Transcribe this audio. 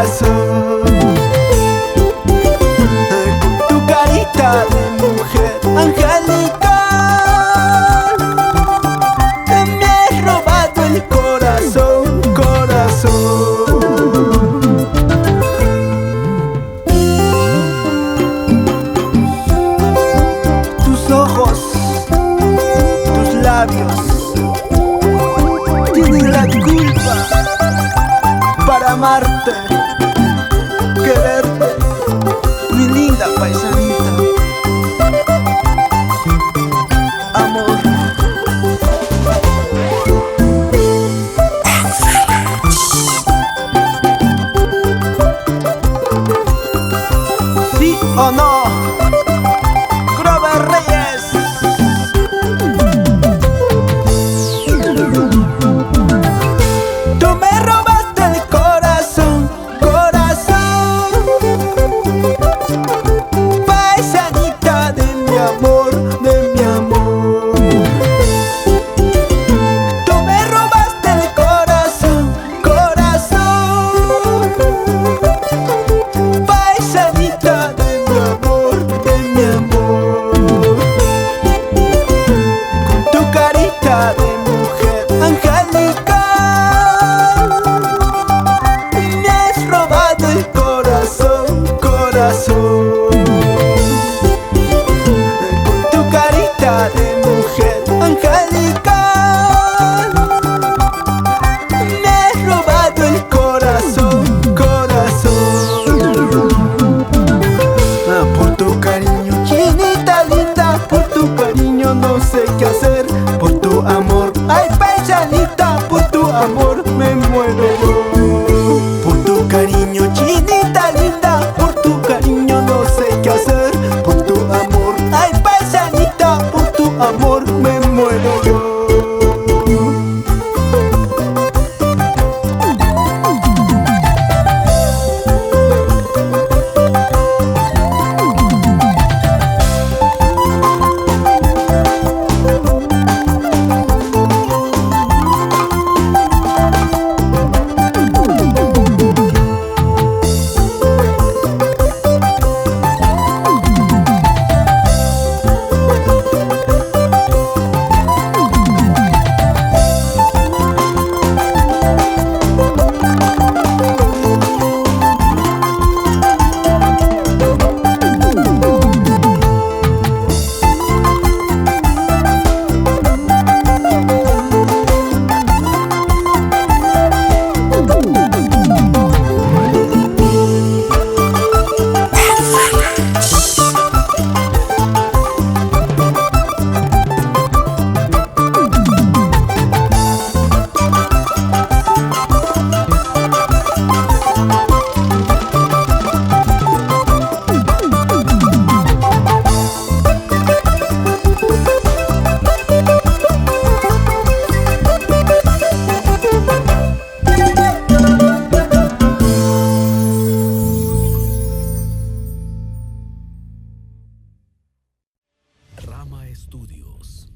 corazón. Con tu carita de mujer angelical, me has robado el corazón, corazón. Tus ojos, tus labios tienen la culpa para amarte, quererte, mi linda paisanita. Amor. ¿Sí o no? Grover Reyes. Tú me robaste el corazón, corazón, paisanita de mi amor, de mi amor. Tú me robaste el corazón, corazón, paisanita de mi amor, de mi amor. Con tu carita de mujer angelical, me has robado el corazón, corazón. Con tu carita de mujer angelical, me has robado el corazón, corazón. Por tu cariño, chinita linda, por tu cariño no sé qué hacer. Por tu amor, ay paisanita, por tu amor me muero yo. Por tu cariño, chinita linda, por tu cariño no sé qué hacer. Por tu amor, ay paisanita, por tu amor me muero yo. Rama Estudios.